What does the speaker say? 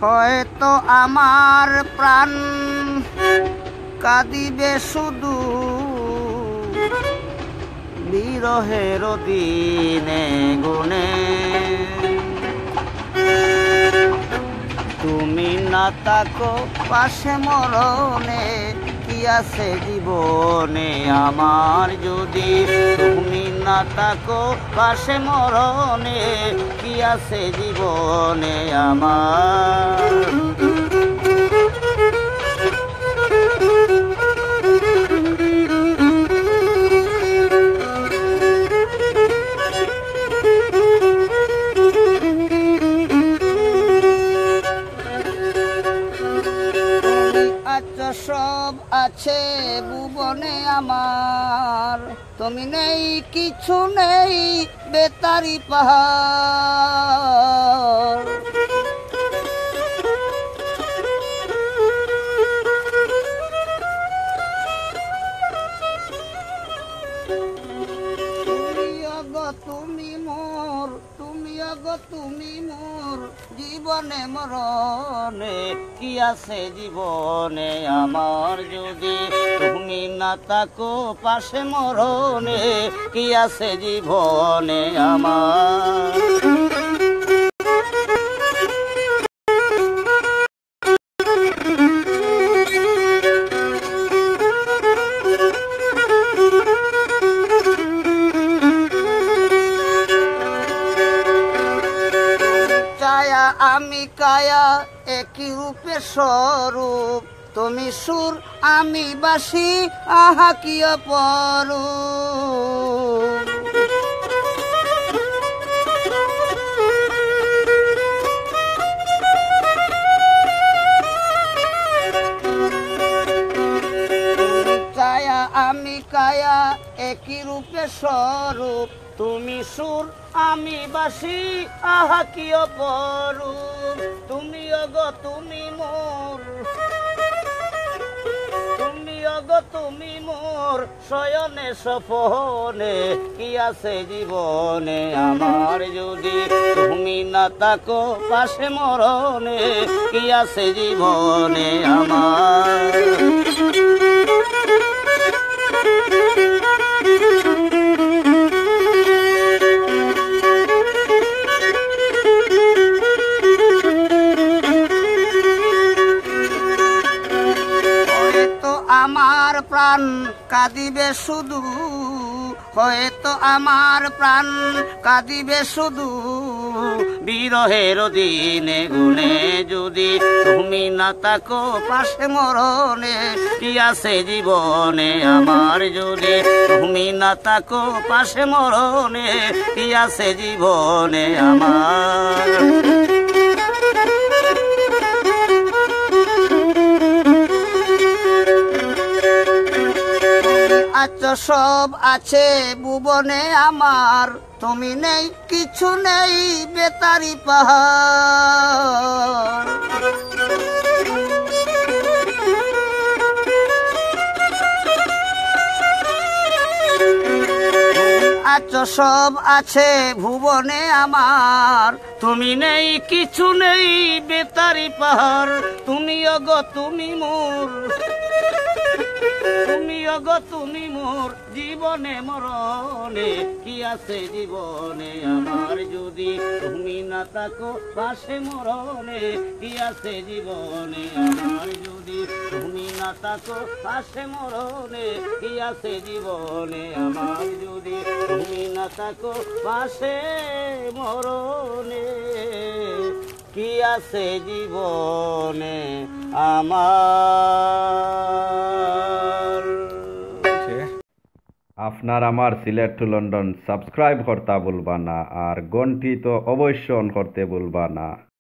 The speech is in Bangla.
হয়তো আমার প্রাণ কাঁদিবে শুধু বিরহের দিনে গুনে। তুমি না থাকো পাশে মরণে কি আছে জীবনে আমার, যদি তুমি না থাকো পাশে মরণে কি আছে জীবনে আমার। সব আছে ভুবনে আমার, তুমি নেই কিছু নেই বেতারি পাহাড়। তুমি মোর, তুমি অগো তুমি মোর জীবনে মরণে কি আছে জীবনে আমার, যদি তুমি না থাকো পাশে মরণে কি আছে জীবনে আমার। আমি কায়া একই রূপে স্বরূপ, তুমি সুর আমি বাসি আহা কি অপরূপ। ছায়া আমি কায়া একই রূপে স্বরূপ, তুমি সুর আমি বাসি আহা কি অপরূপ। তুমি অগো তুমি মোর, তুমি অগো তুমি মোর শয়নে স্বপনে কি আছে জীবনে আমার, যদি তুমি না থাকো পাশে মরণে কি আছে জীবনে আমার। আমার প্রাণ কাঁদিবে শুধু, হয়তো আমার প্রাণ কাঁদিবে শুধু বিরহের দিনে গুনে, যদি তুমি না থাকো পাশে মরণে কি আছে জীবনে আমার, যদি তুমি না থাকো পাশে মরণে কি আছে জীবনে আমার। সব আছে ভুবনে আমার, তুমি নেই কিছু নেই বেতারি পাহাড়। সব আছে ভুবনে আমার, তুমি নেই কিছু নেই বেতারি পাহাড়। তুমি অগো তুমি মোর, তুমি অগো তুমি মোর জীবনে মরণে কি আছে জীবনে আমার, যদি তুমি না থাকো পাশে মরণে কি আছে জীবনে আমার, যদি তুমি না থাকো পাশে মরণে কি আছে জীবনে আমার, যদি তুমি না থাকো পাশে মরণে কি আছে জীবনে আমার। আপনার আমার সিলেট টু লন্ডন সাবস্ক্রাইব করতে ভুলবা না, আর ঘন্টি তো অবশ্যই অন করতে ভুলবা না।